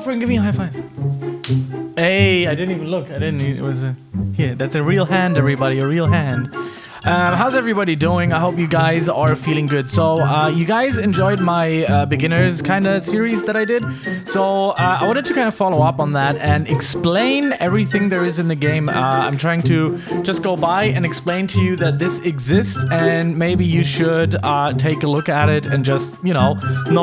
friend, give me a high five. Hey, I didn't even look. I didn't. It was a... Here, that's a real hand, everybody. A real hand. How's everybody doing? I hope you guys are feeling good. So, you guys enjoyed my beginners kind of series that I did. So, I wanted to kind of follow up on that and explain everything there is in the game. I'm trying to just go by and explain to you that this exists, and maybe you should take a look at it and just, you know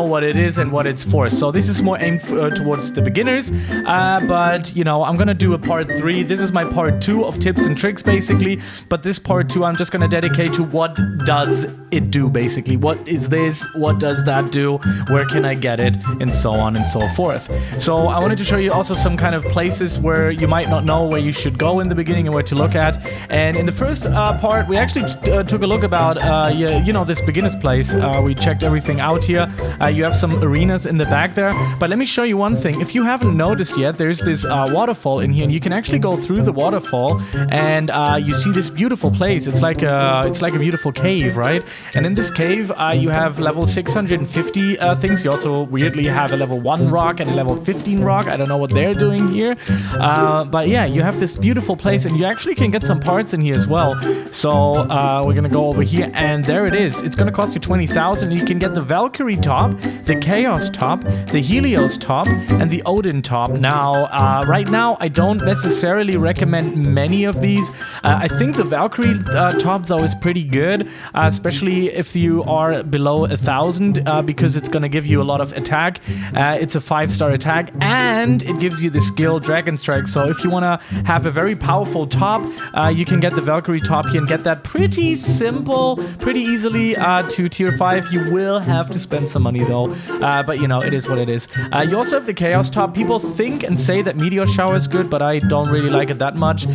what it is and what it's for. So, this is more aimed towards the beginners, but, you know, I'm gonna do a part 3. This is my part 2 of tips and tricks, basically, but this part 2 I'm just gonna dedicate to what does it do, basically. What is this? What does that do? Where can I get it? And so on and so forth. So I wanted to show you also some kind of places where you might not know where you should go in the beginning and where to look at. And in the first part, we actually took a look about, you know, this beginner's place. We checked everything out here. You have some arenas in the back there. But let me show you one thing. If you haven't noticed yet, there's this waterfall in here, and you can actually go through the waterfall, and you see this beautiful place. It's like a beautiful cave, right? And in this cave, you have level 650 things. You also weirdly have a level 1 rock and a level 15 rock. I don't know what they're doing here. But yeah, you have this beautiful place, and you actually can get some parts in here as well. So we're gonna go over here, and there it is. It's gonna cost you 20,000. You can get the Valkyrie top, the Chaos top, the Helios top, and the Odin top. Now, right now, I don't necessarily recommend many of these. I think the Valkyrie top, though, is pretty good, especially if you are below 1,000, because it's gonna give you a lot of attack. It's a 5-star attack, and it gives you the skill Dragon Strike. So if you wanna have a very powerful top, you can get the Valkyrie top here and get that pretty simple, pretty easily to tier 5. You will have to spend some money though, but you know, it is what it is. You also have the Chaos top. People think and say that Meteor Shower is good, but I don't really like it that much.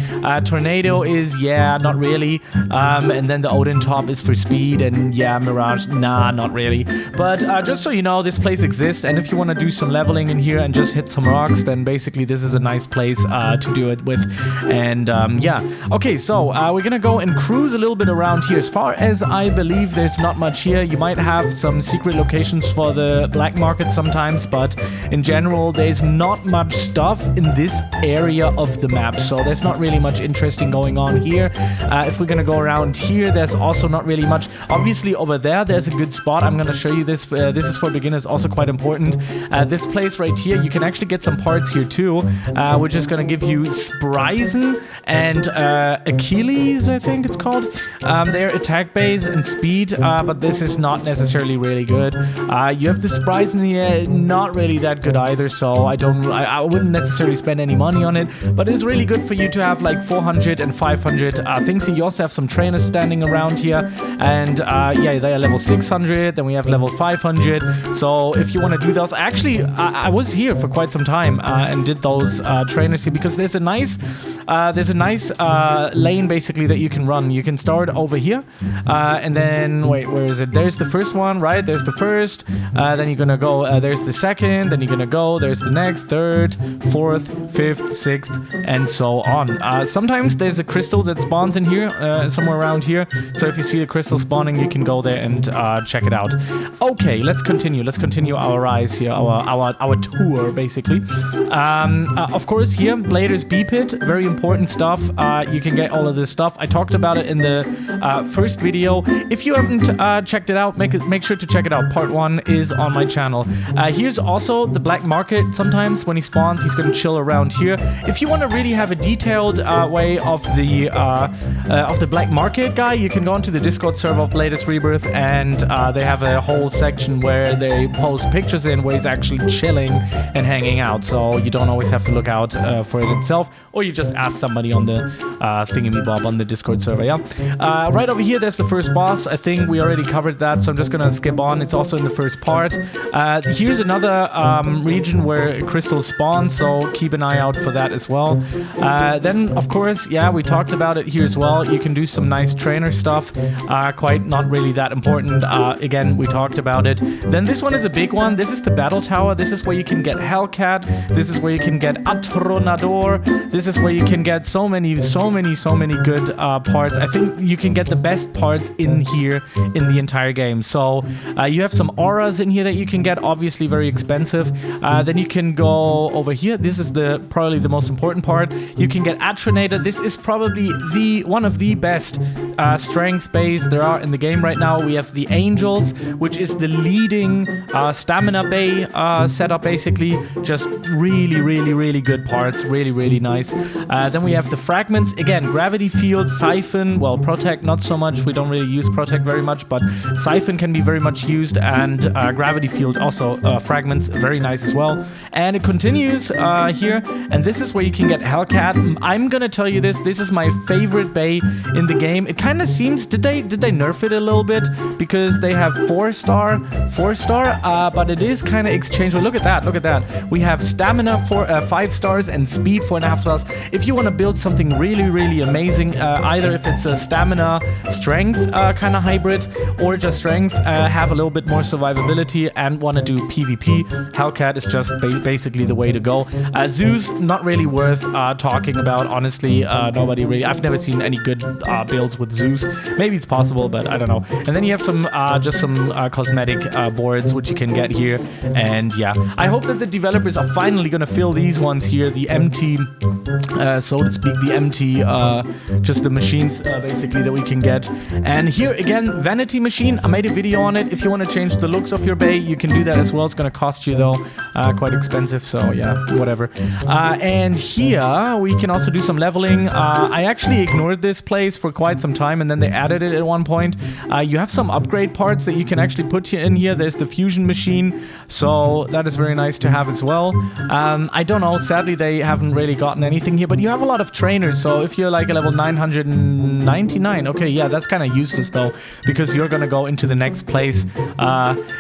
Tornado is, yeah, not really. And then the Odin top is for speed, and yeah, Mirage, nah, not really. But just so you know, this place exists, and if you want to do some leveling in here and just hit some rocks, then basically this is a nice place to do it with. And yeah, okay, so we're gonna go and cruise a little bit around here. As far as I believe, there's not much here. You might have some secret locations for the black market sometimes, but in general, there's not much stuff in this area of the map, so there's not really much interesting going on here. If we're gonna go around here, there's also not really much. Obviously, over there's a good spot. I'm gonna show you this. This is for beginners, also quite important. This place right here, you can actually get some parts here too, which is gonna give you Spryzen and Achilles, I think it's called. Their attack base and speed, but this is not necessarily really good. You have the Spryzen here, not really that good either, so I wouldn't necessarily spend any money on it, but it's really good for you to have like 400 and 500 things. You also have some trainers standing around here, and yeah, they are level 600, then we have level 500, so if you want to do those, actually, I was here for quite some time and did those trainers here, because there's a nice lane basically that you can run. You can start over here, and then, wait, where is it? There's the first one, right? There's the first, then you're gonna go, there's the second, then you're gonna go, there's the next, third, fourth, fifth, sixth, and so on. Sometimes there's a crystal that spawns in here, somewhere around here, so if you see the crystal spawning, you can go there and check it out. Okay, let's continue our rise here, our tour, basically. Of course, here, Bladers B Pit, very important stuff. You can get all of this stuff. I talked about it in the first video. If you haven't checked it out, make sure to check it out. Part 1 is on my channel. Here's also the black market. Sometimes when he spawns, he's gonna chill around here. If you want to really have a detailed way of the black market guy, you can go onto the Discord server of Bladers Rebirth, and they have a whole section where they post pictures in where he's actually chilling and hanging out, so you don't always have to look out for it itself, or you just ask somebody on the thingamabob on the Discord server, yeah? Right over here, there's the first boss. I think we already covered that, so I'm just gonna skip on. It's also in the first part. Here's another region where crystals spawn, so keep an eye out for that as well. Then, of course, yeah, we talked about it here as well. You can do some some nice trainer stuff. Quite not really that important. Again, we talked about it. Then this one is a big one. This is the battle tower. This is where you can get hellcat. This is where you can get atronador. This is where you can get so many good parts. I think you can get the best parts in here in the entire game. So you have some auras in here that you can get, obviously very expensive. Then you can go over here. This is probably the most important part. You can get atronador. This is probably one of the best strength bays there are in the game right now. We have the angels, which is the leading stamina bay setup, basically. Just really good parts. Really nice. Then we have the fragments. Again, gravity field, siphon, well, protect not so much. We don't really use protect very much, but siphon can be very much used, and gravity field also, fragments, very nice as well. And it continues here, and this is where you can get hellcat. I'm gonna tell you this is my favorite bay in the game. It kind of seems, did they nerf it a little bit, because they have 4-star, but it is kind of exchangeable. Look at that. We have stamina for 5 stars and speed 4.5 stars. If you want to build something really amazing, either if it's a stamina strength kind of hybrid, or just strength, have a little bit more survivability and want to do PvP, hellcat is just basically the way to go. Zeus, not really worth talking about, honestly. Nobody really, I've never seen any good builds with Zeus. Maybe it's possible, but I don't know. And then you have some cosmetic boards which you can get here, and yeah, I hope that the developers are finally gonna fill these ones here, the empty so to speak, the empty just the machines basically that we can get. And here again, vanity machine, I made a video on it. If you want to change the looks of your bay, you can do that as well. It's gonna cost you though, quite expensive, so yeah, whatever. And here we can also do some leveling. I actually ignored this place for quite some time, and then they added it at one point. You have some upgrade parts that you can actually put in here. There's the fusion machine, so that is very nice to have as well. I don't know, sadly they haven't really gotten anything here, but you have a lot of trainers. So if you're like a level 999, okay, yeah, that's kind of useless though, because you're gonna go into the next place,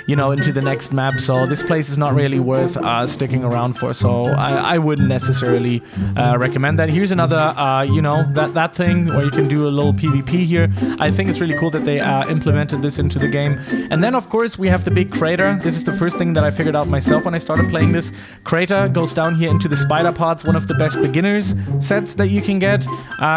you know, into the next map. So this place is not really worth sticking around for. So I wouldn't necessarily recommend that. Here's another, you know, that thing where you can do a little PvP here. I think it's really cool that they implemented this into the game. And then of course we have the big crater. This is the first thing that I figured out myself when I started playing this. Crater goes down here into the spider pods, one of the best beginners sets that you can get,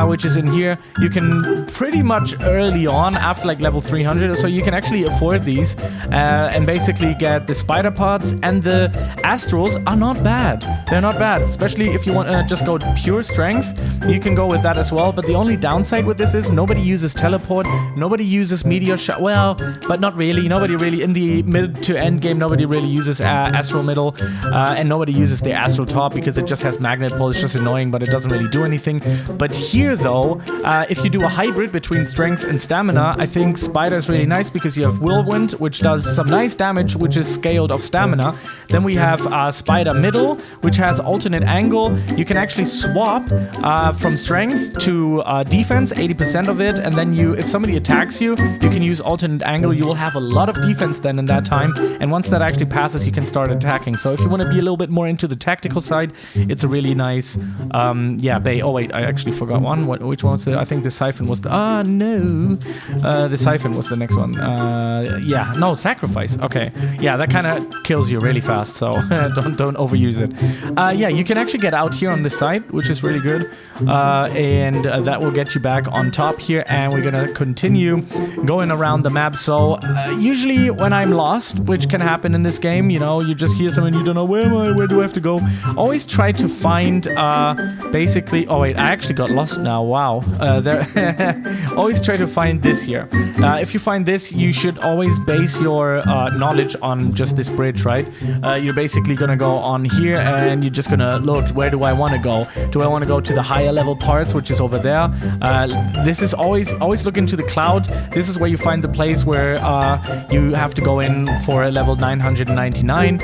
which is in here. You can pretty much early on, after like level 300 or so, you can actually afford these and basically get the spider pods, and the astrals are not bad. They're not bad, especially if you want to just go pure strength. You can go with that as well, but the only downside with this is nobody uses teleport, nobody uses meteor shot, well, but not really. Nobody really, in the mid to end game, nobody really uses astral middle, and nobody uses the astral top because it just has magnet pull. It's just annoying, but it doesn't really do anything. But here though, if you do a hybrid between strength and stamina, I think spider is really nice, because you have whirlwind, which does some nice damage, which is scaled of stamina. Then we have spider middle, which has alternate angle. You can actually swap from strength to defense, 80% of it, and then if somebody attacks you, you can use alternate angle. You will have a lot of defense then in that time, and once that actually passes, you can start attacking. So if you want to be a little bit more into the tactical side, it's a really nice yeah, bay. Oh wait, I actually forgot one. Which one was the, I think the siphon was the, no, the siphon was the next one. Yeah, no, sacrifice. Okay, yeah, that kind of kills you really fast, so don't overuse it. Yeah, you can actually get out here on this side, which is really good, and that will get you back on top here, and we're gonna continue going around the map. So usually when I'm lost, which can happen in this game, you know, you just hear something, you don't know, where am I, where do I have to go? Always try to find basically, oh wait, I actually got lost now, wow. Always try to find this here. If you find this, you should always base your knowledge on just this bridge, right? You're basically gonna go on here, and you're just gonna look, where do I want to go? Do I want to go to the higher level parts, which is over there? This is always look into the cloud. This is where you find the place where you have to go in for a level 999.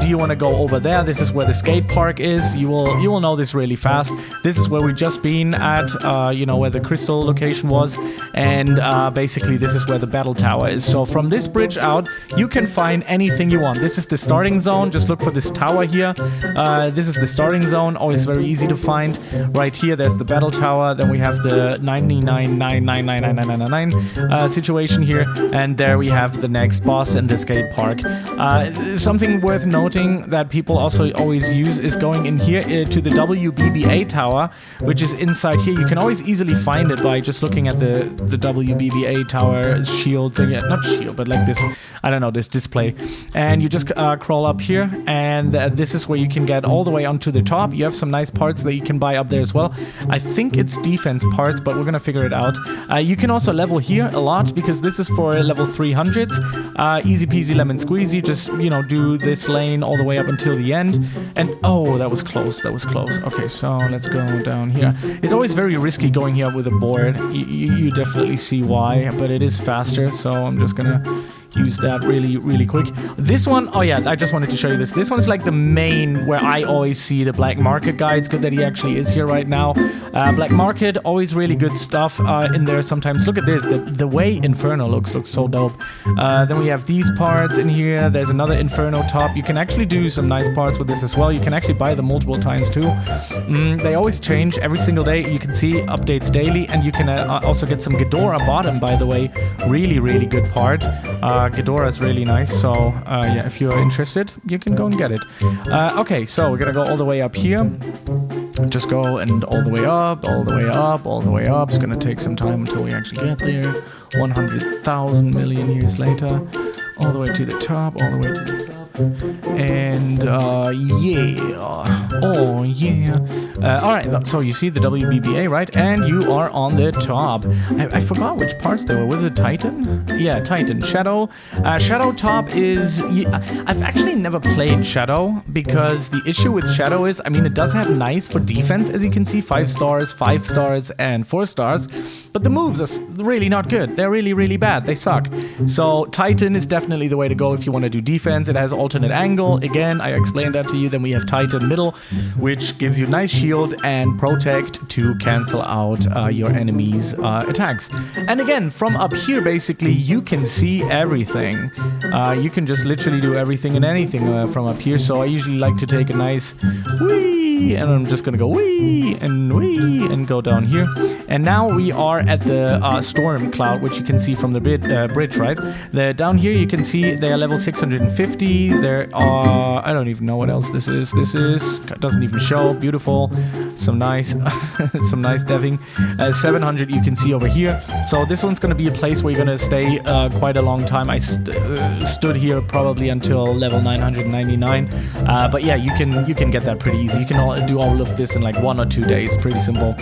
Do you want to go over there? This is where the skate park is. You will know this really fast. This is where we just been at, you know, where the crystal location was, and basically this is where the battle tower is. So from this bridge out, you can find anything you want. This is the starting zone. Just look for this tower here. This is the starting zone, always very easy to find. Right here, there's the battle tower. Then we have the 99 99.9999999 situation here. And there we have the next boss in the skate park. Something worth noting that people also always use is going in here to the WBBA tower, which is inside here. You can always easily find it by just looking at the WBBA tower shield thing. Not shield, but like this, I don't know, this display. And you just crawl up here, and this is where you can get all the way onto the top. You have some nice parts that you can buy up there as well. I think it's defense parts, but we're gonna figure it out. You can also level here a lot, because this is for level 300s. Easy peasy lemon squeezy, just, you know, do this lane all the way up until the end. And oh, that was close, that was close. Okay, so let's go down here. It's always very risky going here with a board. You definitely see why, but it is faster, so I'm just gonna use that really quick. This one, oh yeah, I just wanted to show you this. This one's like the main where I always see the black market guy. It's good that he actually is here right now. Black market, always really good stuff in there sometimes. Look at this, the way Inferno looks so dope. Then we have these parts in here. There's another Inferno top. You can actually do some nice parts with this as well. You can actually buy them multiple times too. They always change every single day. You can see updates daily, and you can also get some Ghidorah bottom, by the way. Really good part. Ghidorah is really nice, so yeah, if you're interested, you can go and get it. Okay, so we're gonna go all the way up here. Just go and all the way up, all the way up, all the way up. It's gonna take some time until we actually get there. 100,000 million years later. All the way to the top, all the way to the top. And yeah, oh yeah. Alright, so you see the WBBA, right? And you are on the top. I forgot which parts there were. Was it Titan? Yeah, Titan. Shadow. Shadow top is... I've actually never played Shadow, because the issue with Shadow is, I mean, it does have nice for defense, as you can see, 5 stars, 5 stars, and 4 stars, but the moves are really not good. They're really bad. They suck. So Titan is definitely the way to go if you want to do defense. It has alternate angle. Again, I explained that to you. Then we have Titan middle, which gives you nice shield and protect to cancel out your enemy's attacks. And again, from up here, basically, you can see everything. You can just literally do everything and anything from up here. So I usually like to take a nice whee, and I'm just gonna go whee, and go down here. And now we are at the storm cloud, which you can see from the bridge, right? Down here you can see they are level 650. There are, I don't even know what else this is. Doesn't even show. Beautiful. Some nice some nice deving. 700 you can see over here. So this one's gonna be a place where you're gonna stay quite a long time. I stood here probably until level 999. But yeah, you can get that pretty easy. You can do all of this in like 1 or 2 days. Pretty simple.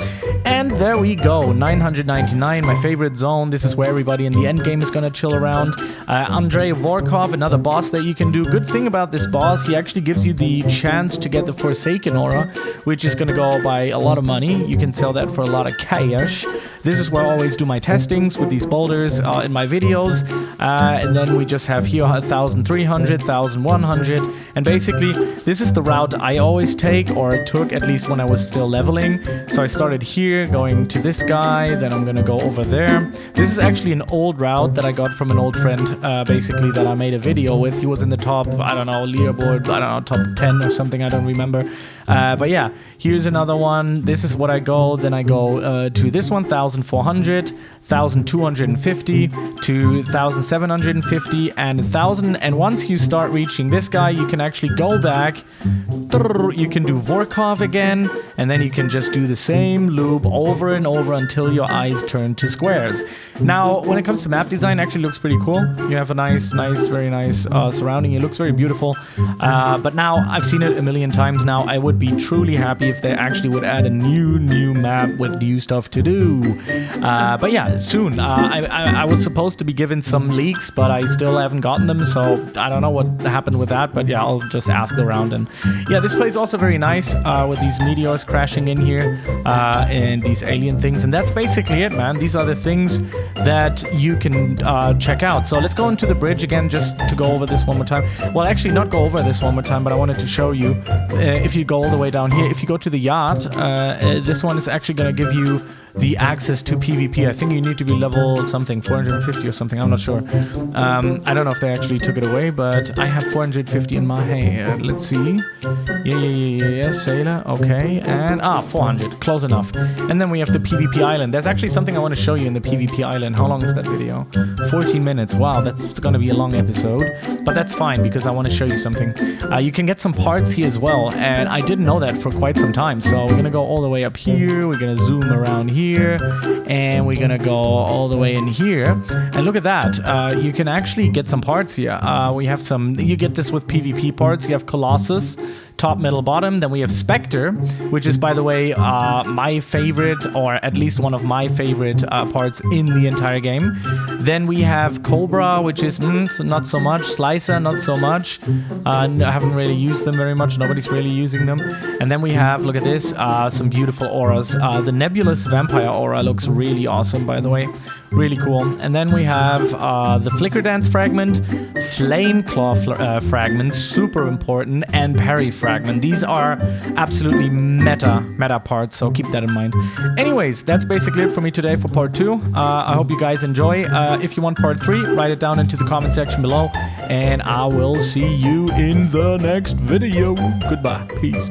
And there we go, 999, my favorite zone. This is where everybody in the end game is gonna chill around. Andrei Vorkov, another boss that you can do. Good thing about this boss, he actually gives you the chance to get the Forsaken aura, which is gonna go by a lot of money. You can sell that for a lot of cash. This is where I always do my testings with these boulders in my videos. And then we just have here 1,300, 1,100. And basically, this is the route I always take, or took at least when I was still leveling. So I started here, going to this guy, then I'm gonna go over there. This is actually an old route that I got from an old friend, basically, that I made a video with. He was in the top, I don't know, leaderboard, I don't know, top 10 or something, I don't remember. But yeah, here's another one. This is what I go. Then I go to this one, 1,400, 1,250 to 1,750 and 1,000. And once you start reaching this guy, you can actually go back. You can do Vorkov again, and then you can just do the same loop over and over until your eyes turn to squares. Now, when it comes to map design, it actually looks pretty cool. You have a very nice surrounding. It looks very beautiful. But now, I've seen it a million times now. I would be truly happy if they actually would add a new map with new stuff to do. But yeah, soon. I was supposed to be given some leaks, but I still haven't gotten them, so I don't know what happened with that, but yeah, I'll just ask around. And yeah, this place is also very nice with these meteors crashing in here and these alien things, and that's basically it, man. These are the things that you can check out. So let's go into the bridge again, just to go over this one more time. Well, actually not go over this one more time, but I wanted to show you, if you go all the way down here, if you go to the yacht, this one is actually going to give you the access to PvP. I think you need to be level something, 450 or something. I'm not sure. I don't know if they actually took it away, but I have 450 in my hand. Let's see. Yeah, sailor. Okay, and 400. Close enough. And then we have the PvP island. There's actually something I want to show you in the PvP island. How long is that video? 14 minutes. Wow, that's gonna be a long episode, but that's fine because I want to show you something. You can get some parts here as well, and I didn't know that for quite some time. So we're gonna go all the way up here. We're gonna zoom around here, and we're gonna go all the way in here. And look at that. You can actually get some parts here. We have some. You get this with PvP parts. You have Colossus, top, middle, bottom. Then we have Spectre, which is, by the way, my favorite, or at least one of my favorite parts in the entire game. Then we have Cobra, which is not so much. Slicer, not so much. I haven't really used them very much. Nobody's really using them. And then we have, look at this, some beautiful auras. The Nebulous Vampire aura looks really awesome, by the way. Really cool. And then we have the Flicker Dance fragment, Flame Claw fragment, super important, and Parry fragment. These are absolutely meta parts, so keep that in mind. Anyways, that's basically it for me today for part 2. I hope you guys enjoy. If you want part 3, write it down into the comment section below, and I will see you in the next video. Goodbye. Peace.